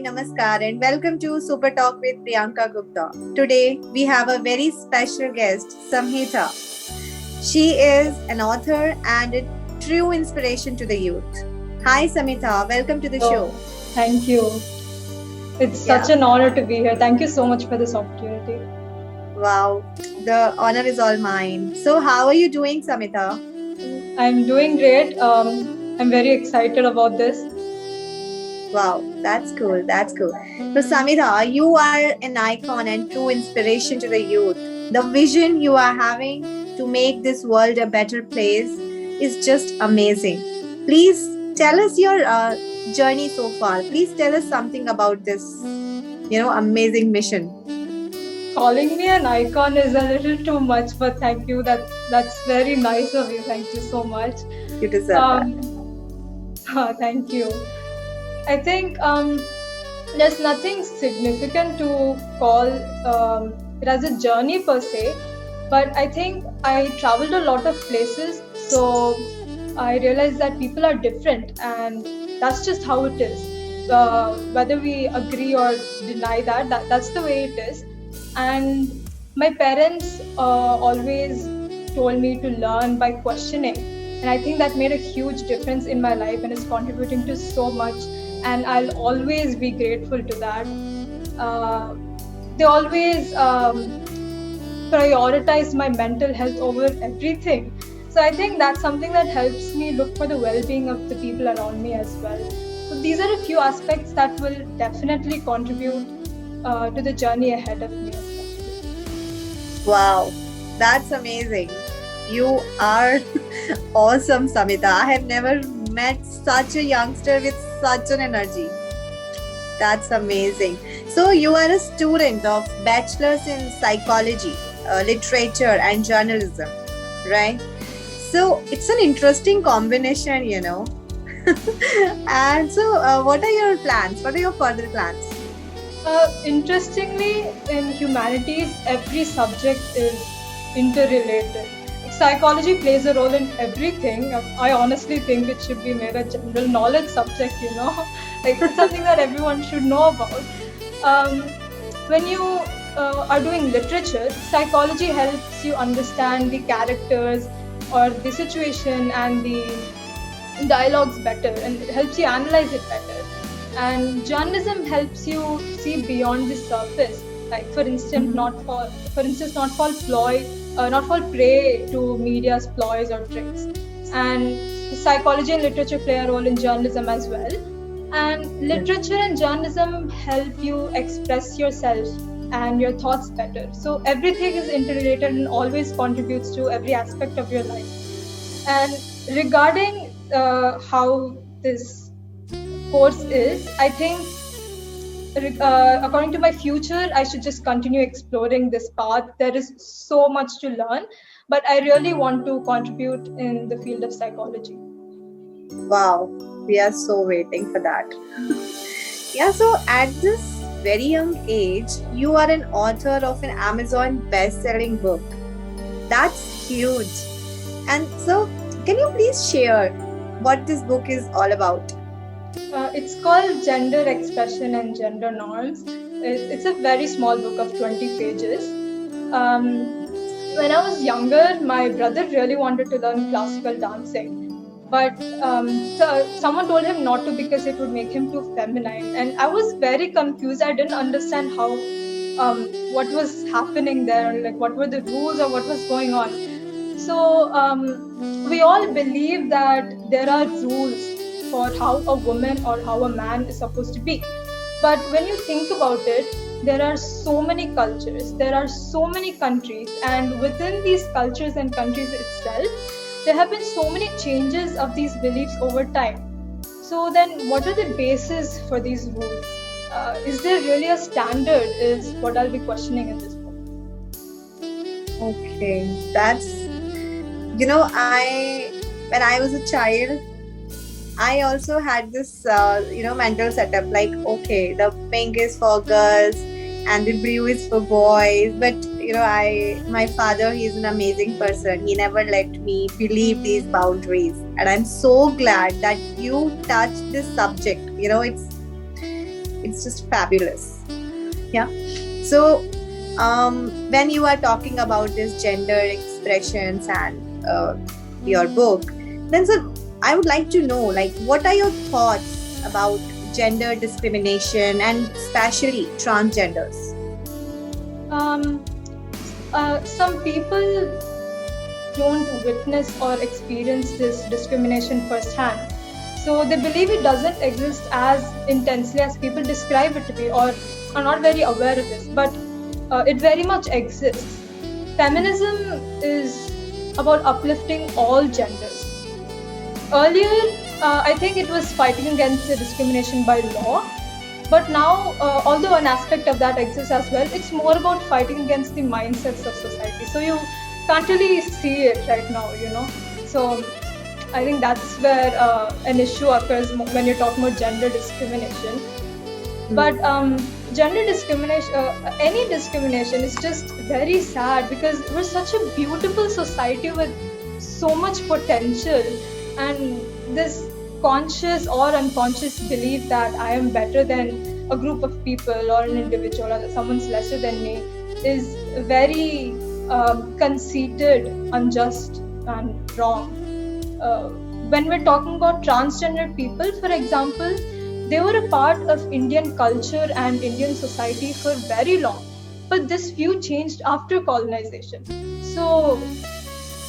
namaskar, and welcome to Super Talk with Priyanka Gupta. Today, we have a very special guest, Samhita. She is an author and a true inspiration to the youth. Hi, Samhita. Welcome to the Oh, show. thank you. It's such Yeah. an honor to be here. Thank you so much for this opportunity. Wow. The honor is all mine. So, how are you doing, Samhita? I'm doing great. I'm very excited about this. Wow, that's cool. That's cool. So, Samita, you are an icon and true inspiration to the youth. The vision you are having to make this world a better place is just amazing. Please tell us your journey so far. Please tell us something about this, amazing mission. Calling me an icon is a little too much, but thank you. That's very nice of you. Thank you so much. You deserve that. Um, thank you. I think there's nothing significant to call it as a journey per se, but I think I traveled a lot of places, so I realized that people are different, and that's just how it is. Whether we agree or deny that's the way it is. And my parents always told me to learn by questioning, and I think that made a huge difference in my life and is contributing to so much, and I'll always be grateful to that. uh, they always prioritize my mental health over everything, so I think that's something that helps me look for the well-being of the people around me as well. So these are a few aspects that will definitely contribute to the journey ahead of me especially. Wow, that's amazing. You are awesome, Samita. I have never met such a youngster with such an energy. That's amazing. So you are a student of bachelor's in psychology, literature, and journalism, right? So it's an interesting combination. And so, what are your plans? What are your further plans? Interestingly, in humanities, every subject is interrelated. Psychology plays a role in everything. I honestly think it should be made a general knowledge subject. Like it's something that everyone should know about. Um, when you are doing literature, psychology helps you understand the characters or the situation and the dialogues better, and it helps you analyze it better. And journalism helps you see beyond the surface, like for instance not fall prey to media's ploys or tricks. And psychology and literature play a role in journalism as well, and literature and journalism help you express yourself and your thoughts better, so everything is interrelated and always contributes to every aspect of your life. And regarding how this course is, I think according to my future, I should just continue exploring this path. There is so much to learn, but I really want to contribute in the field of psychology. Wow, we are so waiting for that. Yeah, so at this very young age, you are an author of an Amazon best-selling book. That's huge. And so, can you please share what this book is all about? It's called Gender Expression and Gender Norms. It's a very small book of 20 pages. Um, when I was younger, my brother really wanted to learn classical dancing, but someone told him not to because it would make him too feminine. And I was very confused. I didn't understand what was happening there, like what were the rules or what was going on. So we all believe that there are rules for how a woman or how a man is supposed to be. But when you think about it, there are so many cultures, there are so many countries, and within these cultures and countries itself, there have been so many changes of these beliefs over time. So then, what are the basis for these rules? Is there really a standard? Is what I'll be questioning in this book. Okay, I when I was a child, I also had this, mental setup like, okay, the pink is for girls and the blue is for boys. But, my father, he's an amazing person. He never let me believe these boundaries. And I'm so glad that you touched this subject. It's just fabulous. Yeah. So, when you are talking about this gender expressions and your book, then so I would like to know, like, what are your thoughts about gender discrimination and especially transgenders? Um, some people don't witness or experience this discrimination firsthand. So they believe it doesn't exist as intensely as people describe it to be, or are not very aware of this, but it very much exists. Feminism is about uplifting all genders. Earlier, I think it was fighting against the discrimination by law, but now, although an aspect of that exists as well, it's more about fighting against the mindsets of society. So you can't really see it right now, you know. So I think that's where an issue occurs when you're talking about gender discrimination. But gender discrimination, any discrimination, is just very sad because we're such a beautiful society with so much potential, and this conscious or unconscious belief that I am better than a group of people or an individual or that someone's lesser than me is very conceited, unjust, and wrong. When we're talking about transgender people, for example, they were a part of Indian culture and Indian society for very long. But this view changed after colonization. So,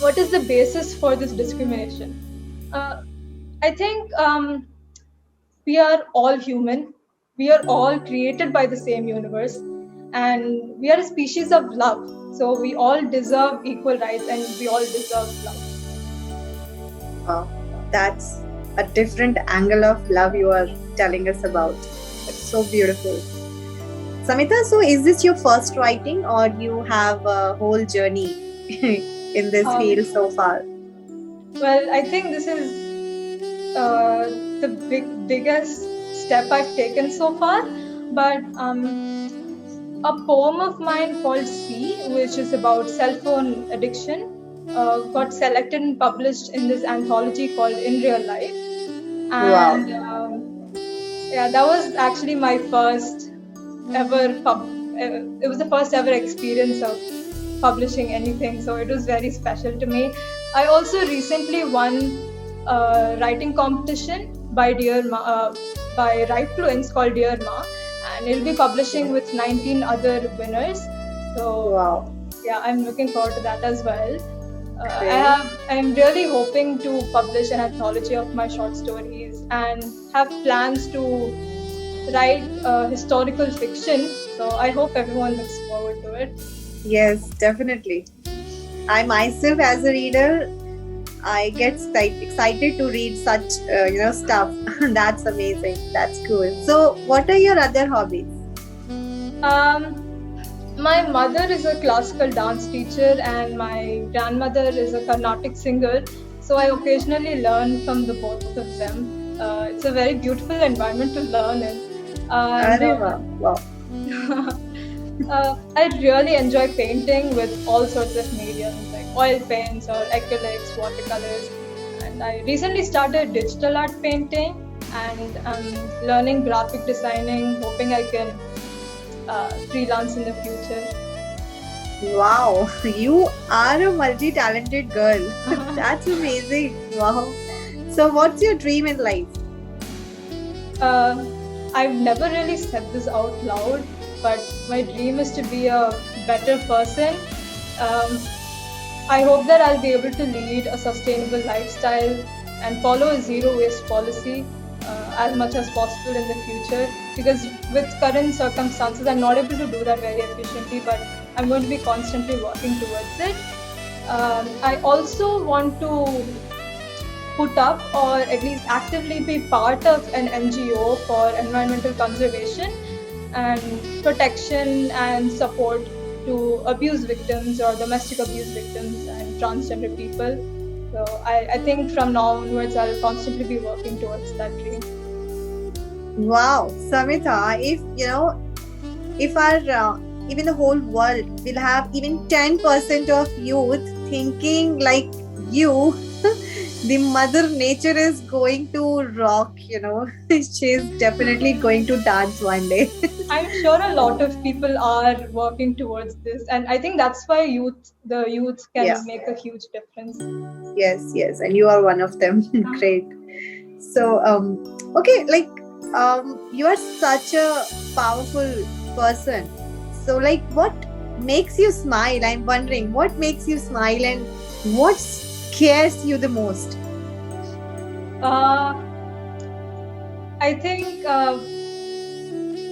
what is the basis for this discrimination? I think we are all human. We are all created by the same universe. And we are a species of love. So, we all deserve equal rights and we all deserve love. That's a different angle of love you are telling us about. It's so beautiful. Samita, so is this your first writing or you have a whole journey in this field so far? Well, I think this is the biggest step I've taken so far. But a poem of mine called C, which is about cell phone addiction, got selected and published in this anthology called In Real Life. And yeah, that was actually my first ever it was the first ever experience of publishing anything, so it was very special to me. I also recently won a writing competition by by Writefluence called Dear Ma, and it'll be publishing with 19 other winners. So yeah, I'm looking forward to that as well. I'm really hoping to publish an anthology of my short stories and have plans to write historical fiction. So I hope everyone looks forward to it. Yes, definitely. I myself, as a reader, I get excited to read such stuff. That's amazing. That's cool. So, what are your other hobbies? My mother is a classical dance teacher and my grandmother is a Carnatic singer. So I occasionally learn from the both of them. It's a very beautiful environment to learn in. Wow. I really enjoy painting with all sorts of mediums like oil paints or acrylics, watercolors. And I recently started digital art painting and I'm learning graphic designing, hoping I can freelance in the future. Wow, you are a multi-talented girl. That's amazing. Wow. So, what's your dream in life? I've never really said this out loud, but my dream is to be a better person. I hope that I'll be able to lead a sustainable lifestyle and follow a zero waste policy as much as possible in the future, because with current circumstances I'm not able to do that very efficiently, but I'm going to be constantly working towards it. I also want to put up or at least actively be part of an NGO for environmental conservation and protection and support to abuse victims or domestic abuse victims and transgender people. So I think from now onwards I'll constantly be working towards that dream. Wow, Samita, if our even the whole world will have even 10% of youth thinking like you, the mother nature is going to rock, she's definitely going to dance one day. I'm sure a lot of people are working towards this, and I think that's why the youth can Yeah. make a huge difference. Yes, and you are one of them. Great. So okay, like you are such a powerful person. So like what makes you smile? I'm wondering what makes you smile and what scares you the most? Uh, I think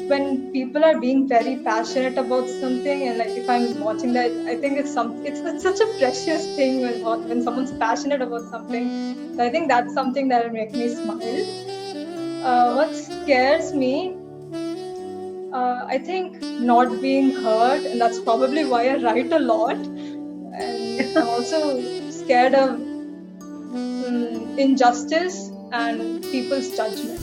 when people are being very passionate about something, and like if I'm watching that, I think it's such a precious thing when someone's passionate about something. So I think that's something that will make me smile. What scares me, I think not being heard, and that's probably why I write a lot. And I'm also scared of injustice and people's judgment.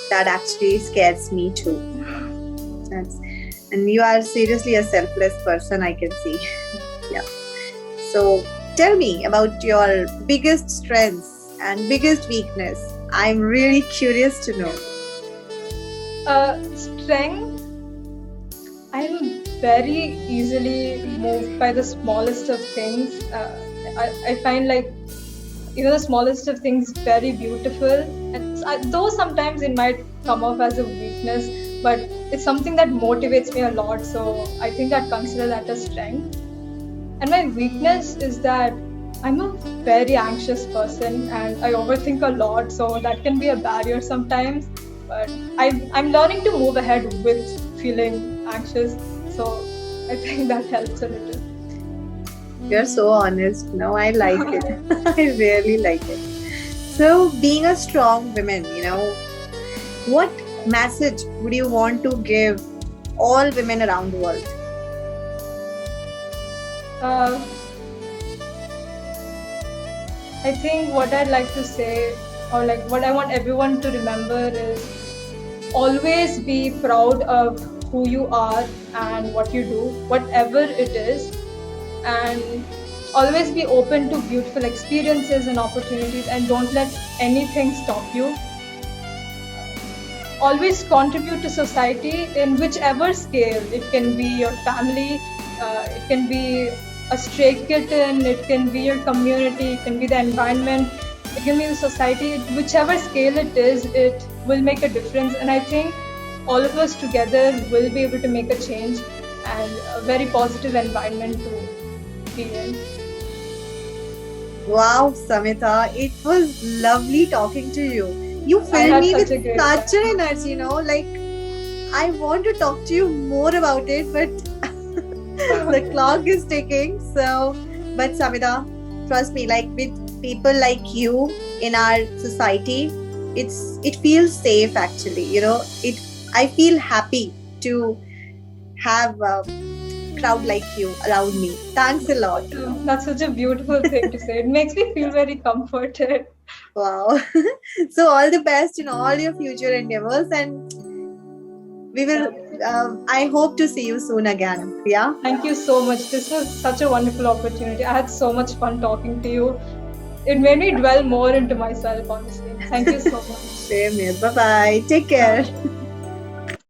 That actually scares me too. That's, and you are seriously a selfless person, I can see. Yeah. So tell me about your biggest strengths and biggest weakness. I'm really curious to know. Strength, I'm very easily moved by the smallest of things. I find like even the smallest of things very beautiful, and though sometimes it might come off as a weakness, but it's something that motivates me a lot, so I think I'd consider that a strength. And my weakness is that I'm a very anxious person and I overthink a lot, so that can be a barrier sometimes, but I'm learning to move ahead with feeling anxious, so I think that helps a little. You're so honest. No, I like it. I really like it. So, being a strong woman, what message would you want to give all women around the world? I think what I'd like to say, or like what I want everyone to remember, is always be proud of who you are and what you do, whatever it is, and always be open to beautiful experiences and opportunities, and don't let anything stop you. Always contribute to society in whichever scale. It can be your family, it can be a stray kitten, it can be your community, it can be the environment, it can be the society. Whichever scale it is, it will make a difference, and I think all of us together will be able to make a change and a very positive environment to be in. Wow, Samita, it was lovely talking to you. You filled me with such an energy, like I want to talk to you more about it, but the clock is ticking. So, but Samita, trust me, like with people like you in our society, it feels safe actually. I feel happy to have a crowd like you around me. Thanks a lot. That's such a beautiful thing to say. It makes me feel very comforted. Wow. So all the best in all your future endeavors, and we will I hope to see you soon again. Yeah. Thank you so much. This was such a wonderful opportunity. I had so much fun talking to you. It made me dwell more into myself, honestly. Thank you so much. Same here. Bye-bye. Take care.